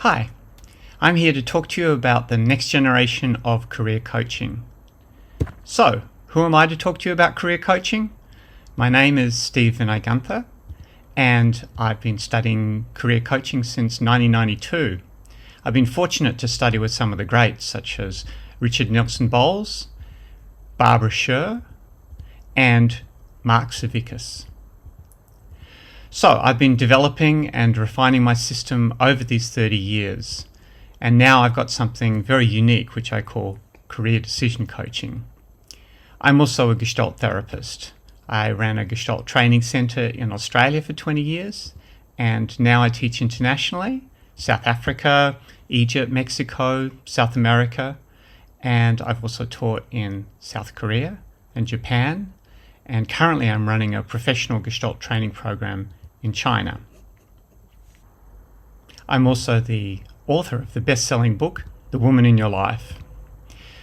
Hi, I'm here to talk to you about the next generation of career coaching. So, who am I to talk to you about career coaching? My name is Steve Vinay Gunther, and I've been studying career coaching since 1992. I've been fortunate to study with some of the greats, such as Richard Nelson Bowles, Barbara Sher, and Mark Savickas. So I've been developing and refining my system over these 30 years, and now I've got something very unique which I call career decision coaching. I'm also a Gestalt therapist. I ran a Gestalt training centre in Australia for 20 years, and now I teach internationally, South Africa, Egypt, Mexico, South America, and I've also taught in South Korea and Japan, and currently I'm running a professional Gestalt training program in China. I'm also the author of the best-selling book, The Woman in Your Life.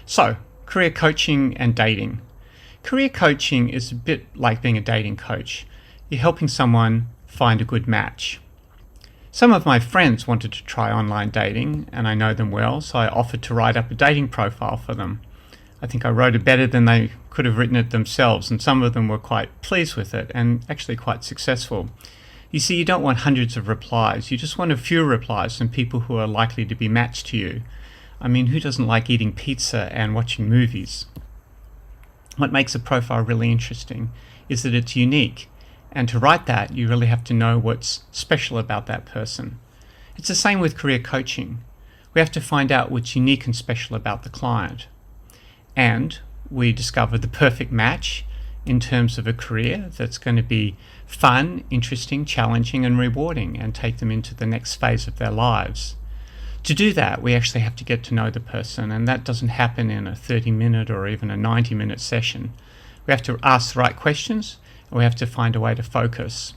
So, career coaching and dating. Career coaching is a bit like being a dating coach. You're helping someone find a good match. Some of my friends wanted to try online dating, and I know them well, so I offered to write up a dating profile for them. I think I wrote it better than they could have written it themselves, and some of them were quite pleased with it and actually quite successful. You see, you don't want hundreds of replies. You just want a few replies from people who are likely to be matched to you. I mean, who doesn't like eating pizza and watching movies? What makes a profile really interesting is that it's unique. And to write that, you really have to know what's special about that person. It's the same with career coaching. We have to find out what's unique and special about the client. And we discover the perfect match in terms of a career that's going to be fun, interesting, challenging, and rewarding, and take them into the next phase of their lives. To do that, we actually have to get to know the person, and that doesn't happen in a 30-minute or even a 90-minute session. We have to ask the right questions, and we have to find a way to focus.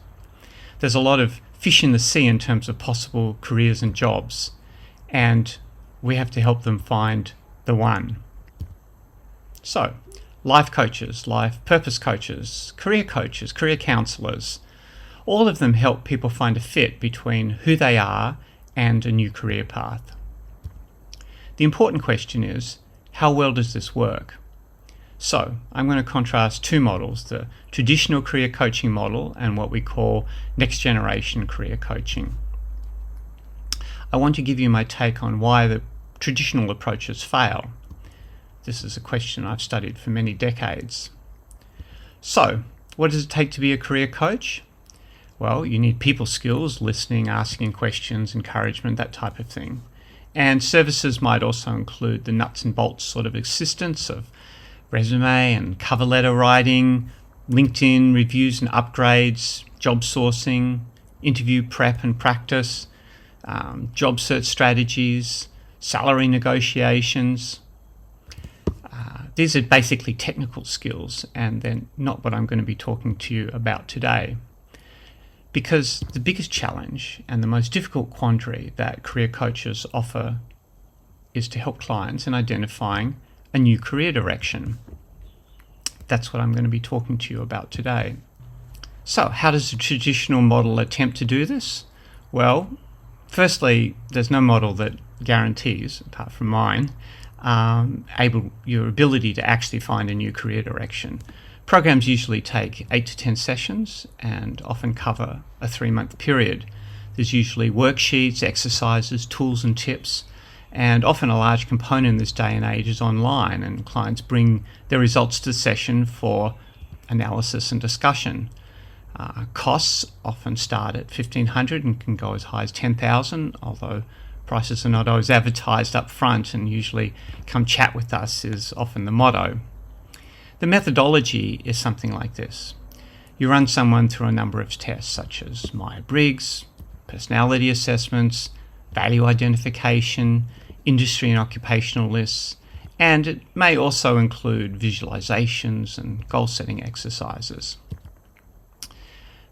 There's a lot of fish in the sea in terms of possible careers and jobs, and we have to help them find the one. So, life coaches, life purpose coaches, career counsellors, all of them help people find a fit between who they are and a new career path. The important question is, how well does this work? So, I'm going to contrast two models, the traditional career coaching model and what we call next generation career coaching. I want to give you my take on why the traditional approaches fail. This is a question I've studied for many decades. So, what does it take to be a career coach? Well, you need people skills, listening, asking questions, encouragement, that type of thing. And services might also include the nuts and bolts sort of assistance of resume and cover letter writing, LinkedIn reviews and upgrades, job sourcing, interview prep and practice, job search strategies, salary negotiations. These are basically technical skills, and they're not what I'm going to be talking to you about today. Because the biggest challenge and the most difficult quandary that career coaches offer is to help clients in identifying a new career direction. That's what I'm going to be talking to you about today. So, how does the traditional model attempt to do this? Well, firstly, there's no model that guarantees, apart from mine, your ability to actually find a new career direction. Programs usually take 8 to 10 sessions and often cover a 3-month period. There's usually worksheets, exercises, tools and tips, and often a large component in this day and age is online, and clients bring their results to the session for analysis and discussion. Costs often start at $1,500 and can go as high as $10,000, although prices are not always advertised up front, and usually come chat with us is often the motto. The methodology is something like this. You run someone through a number of tests such as Myers-Briggs, personality assessments, value identification, industry and occupational lists, and it may also include visualizations and goal-setting exercises.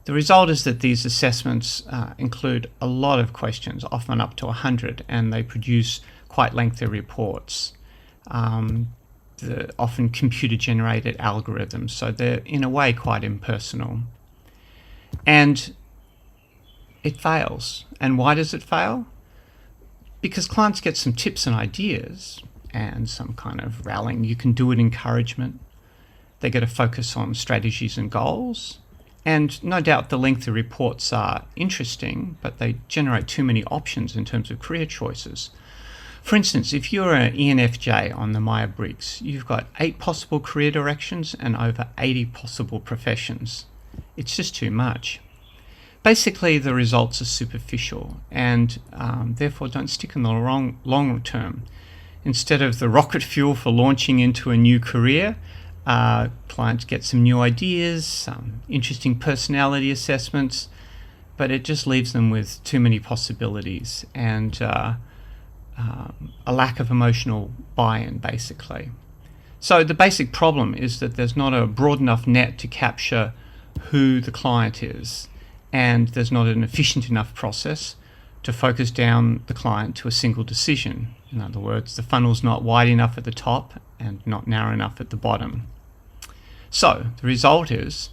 The result is that these assessments include a lot of questions, often up to 100, and they produce quite lengthy reports. They're often computer-generated algorithms, so they're in a way quite impersonal. And it fails. And why does it fail? because clients get some tips and ideas and some kind of rallying, you can do it, encouragement. They get a focus on strategies and goals. And no doubt the lengthy reports are interesting, but they generate too many options in terms of career choices. For instance, if you're an ENFJ on the Myers-Briggs, you've got 8 possible career directions and over 80 possible professions. It's just too much. Basically, the results are superficial and therefore don't stick in the long term. Instead of the rocket fuel for launching into a new career, clients get some new ideas, some interesting personality assessments, but it just leaves them with too many possibilities and a lack of emotional buy-in, basically. So the basic problem is that there's not a broad enough net to capture who the client is, and there's not an efficient enough process to focus down the client to a single decision. In other words, the funnel's not wide enough at the top and not narrow enough at the bottom. So the result is,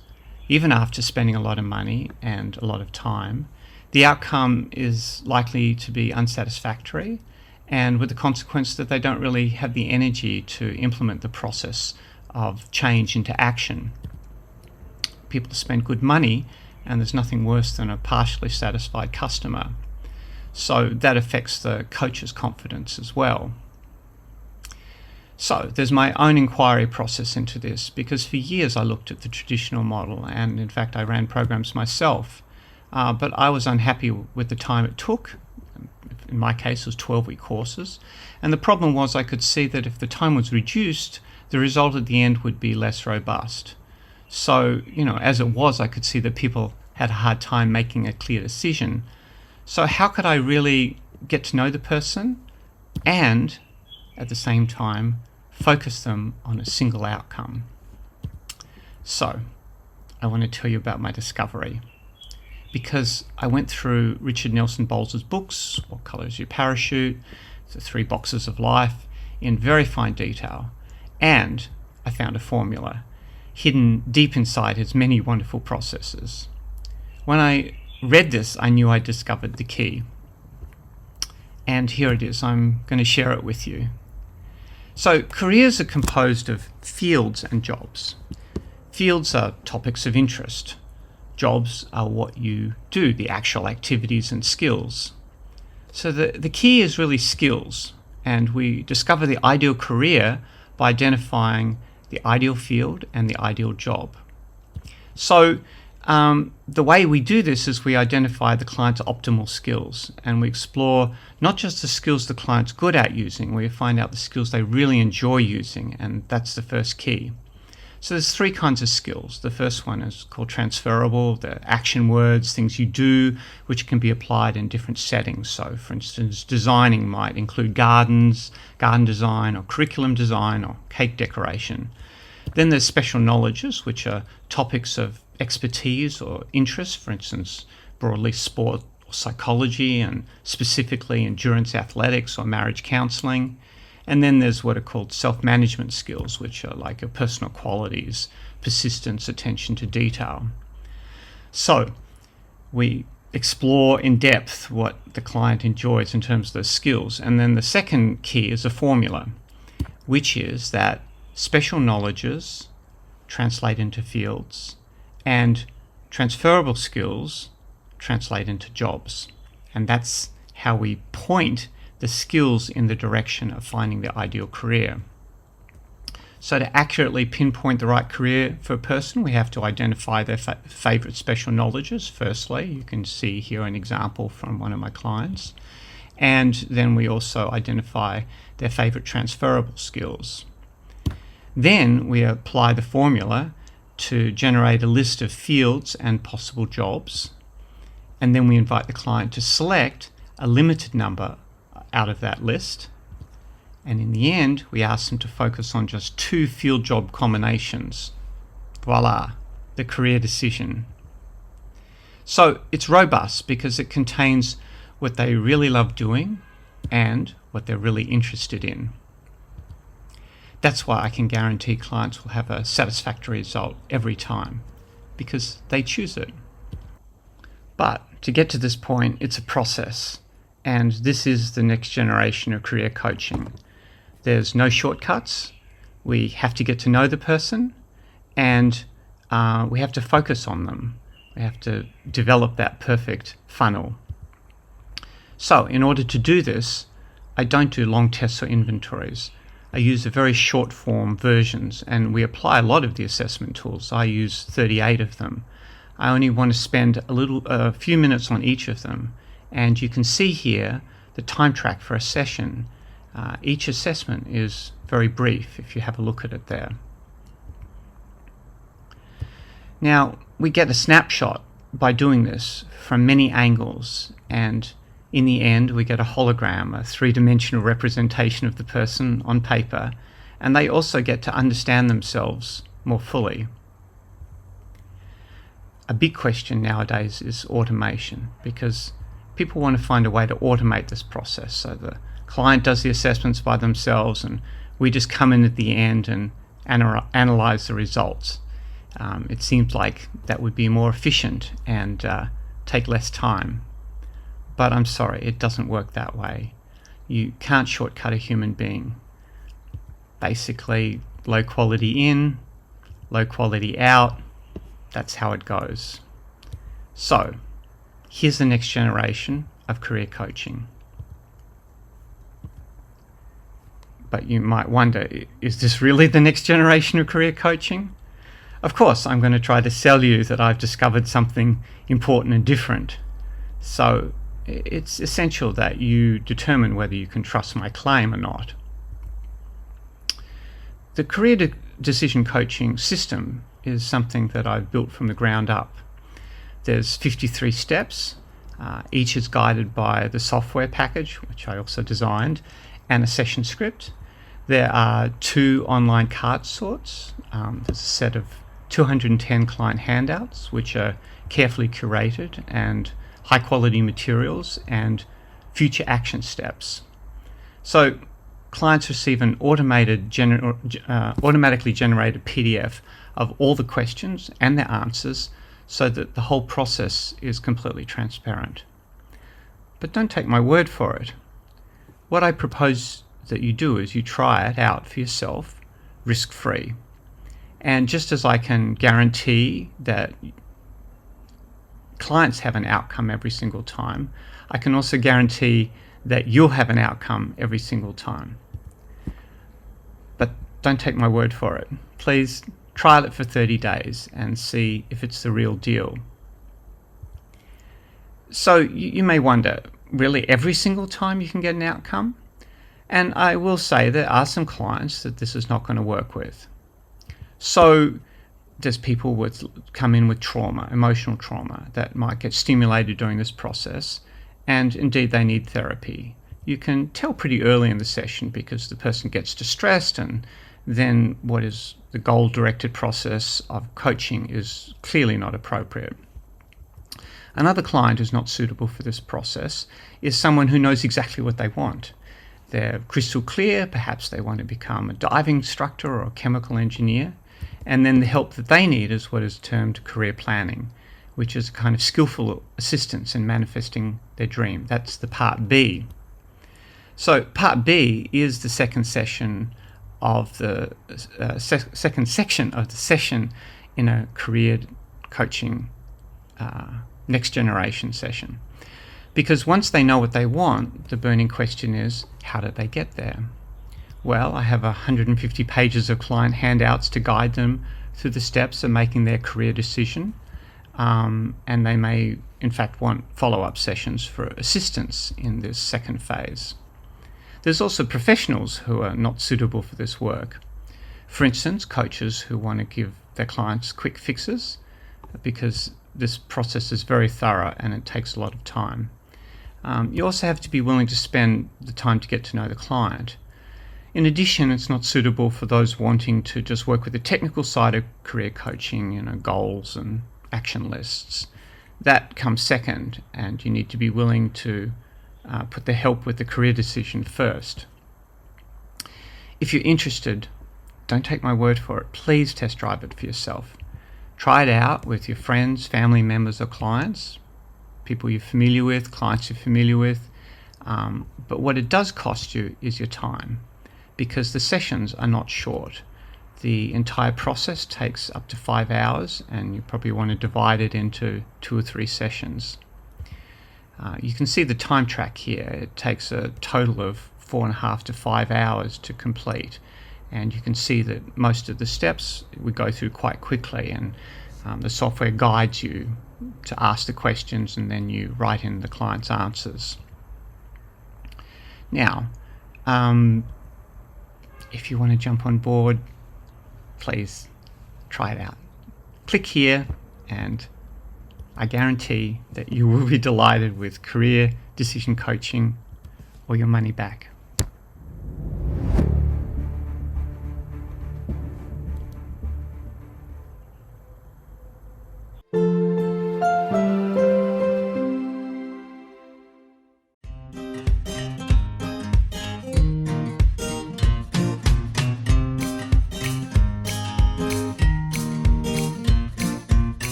even after spending a lot of money and a lot of time, the outcome is likely to be unsatisfactory, and with the consequence that they don't really have the energy to implement the process of change into action. People spend good money, and there's nothing worse than a partially satisfied customer. So that affects the coach's confidence as well. So there's my own inquiry process into this, because for years I looked at the traditional model, and in fact I ran programs myself, but I was unhappy with the time it took. In my case, it was 12-week courses, and the problem was I could see that if the time was reduced, the result at the end would be less robust. So, as it was, I could see that people had a hard time making a clear decision. So how could I really get to know the person and, at the same time, focus them on a single outcome? So, I want to tell you about my discovery, because I went through Richard Nelson Bowles' books, What Colour Is Your Parachute?, The 3 Boxes of Life, in very fine detail, and I found a formula hidden deep inside his many wonderful processes. When I read this, I knew I discovered the key. And here it is. I'm going to share it with you. So careers are composed of fields and jobs. Fields are topics of interest. Jobs are what you do, the actual activities and skills. So the key is really skills, and we discover the ideal career by identifying the ideal field and the ideal job. So the way we do this is we identify the client's optimal skills, and we explore not just the skills the client's good at using, we find out the skills they really enjoy using, and that's the first key. So there's 3 kinds of skills. The first one is called transferable, the action words, things you do, which can be applied in different settings. So for instance, designing might include gardens, garden design, or curriculum design, or cake decoration. Then there's special knowledges, which are topics of expertise or interest, for instance, broadly sport or psychology, and specifically endurance athletics or marriage counseling. And then there's what are called self-management skills, which are like your personal qualities, persistence, attention to detail. So we explore in depth what the client enjoys in terms of those skills. And then the second key is a formula, which is that special knowledges translate into fields and transferable skills translate into jobs. And that's how we point the skills in the direction of finding the ideal career. So to accurately pinpoint the right career for a person, we have to identify their favorite special knowledges. Firstly, you can see here an example from one of my clients. And then we also identify their favorite transferable skills. Then we apply the formula to generate a list of fields and possible jobs. And then we invite the client to select a limited number out of that list. And in the end, we ask them to focus on just 2 field job combinations. Voila, the career decision. So it's robust because it contains what they really love doing and what they're really interested in. That's why I can guarantee clients will have a satisfactory result every time, because they choose it. But to get to this point, it's a process. and this is the next generation of career coaching. There's no shortcuts. We have to get to know the person, and we have to focus on them. We have to develop that perfect funnel. So in order to do this, I don't do long tests or inventories. I use the very short form versions, and we apply a lot of the assessment tools. I use 38 of them. I only want to spend a few minutes on each of them, and you can see here the time track for a session. Each assessment is very brief if you have a look at it there. Now, we get a snapshot by doing this from many angles, and in the end we get a hologram, a three-dimensional representation of the person on paper, and they also get to understand themselves more fully. A big question nowadays is automation, because people want to find a way to automate this process so the client does the assessments by themselves and we just come in at the end and analyze the results. It seems like that would be more efficient and take less time. But I'm sorry, it doesn't work that way. You can't shortcut a human being. Basically, low quality in, low quality out. That's how it goes. So, here's the next generation of career coaching. But you might wonder, is this really the next generation of career coaching? Of course, I'm going to try to sell you that I've discovered something important and different. So it's essential that you determine whether you can trust my claim or not. The career decision coaching system is something that I've built from the ground up. There's 53 steps. Each is guided by the software package, which I also designed, and a session script. There are 2 online card sorts. There's a set of 210 client handouts, which are carefully curated and high quality materials and future action steps. So clients receive an automatically generated PDF of all the questions and their answers so that the whole process is completely transparent. But don't take my word for it. What I propose that you do is you try it out for yourself, risk-free. And just as I can guarantee that clients have an outcome every single time, I can also guarantee that you'll have an outcome every single time. But don't take my word for it. Please trial it for 30 days and see if it's the real deal. So you may wonder, really every single time you can get an outcome? And I will say there are some clients that this is not going to work with. So there's people come in with trauma, emotional trauma, that might get stimulated during this process, and indeed they need therapy. You can tell pretty early in the session because the person gets distressed, and then what is the goal-directed process of coaching is clearly not appropriate. Another client who's not suitable for this process is someone who knows exactly what they want. They're crystal clear, perhaps they want to become a diving instructor or a chemical engineer, and then the help that they need is what is termed career planning, which is a kind of skillful assistance in manifesting their dream. That's the part B. So part B is the second session of the second section of the session in a career coaching next generation session. Because once they know what they want, the burning question is, how did they get there? Well, I have 150 pages of client handouts to guide them through the steps of making their career decision. And they may, in fact, want follow-up sessions for assistance in this second phase. There's also professionals who are not suitable for this work. For instance, coaches who want to give their clients quick fixes, because this process is very thorough and it takes a lot of time. You also have to be willing to spend the time to get to know the client. In addition, it's not suitable for those wanting to just work with the technical side of career coaching, goals and action lists. That comes second, and you need to be willing to put the help with the career decision first. If you're interested, don't take my word for it. Please test drive it for yourself. Try it out with your friends, family members, or clients, people you're familiar with, clients you're familiar with. But what it does cost you is your time, because the sessions are not short. The entire process takes up to 5 hours, and you probably want to divide it into 2 or 3 sessions. You can see the time track here. It takes a total of 4.5 to 5 hours to complete, and you can see that most of the steps we go through quite quickly, and the software guides you to ask the questions, and then you write in the client's answers. Now, if you want to jump on board, please try it out. Click here, and I guarantee that you will be delighted with career decision coaching or your money back.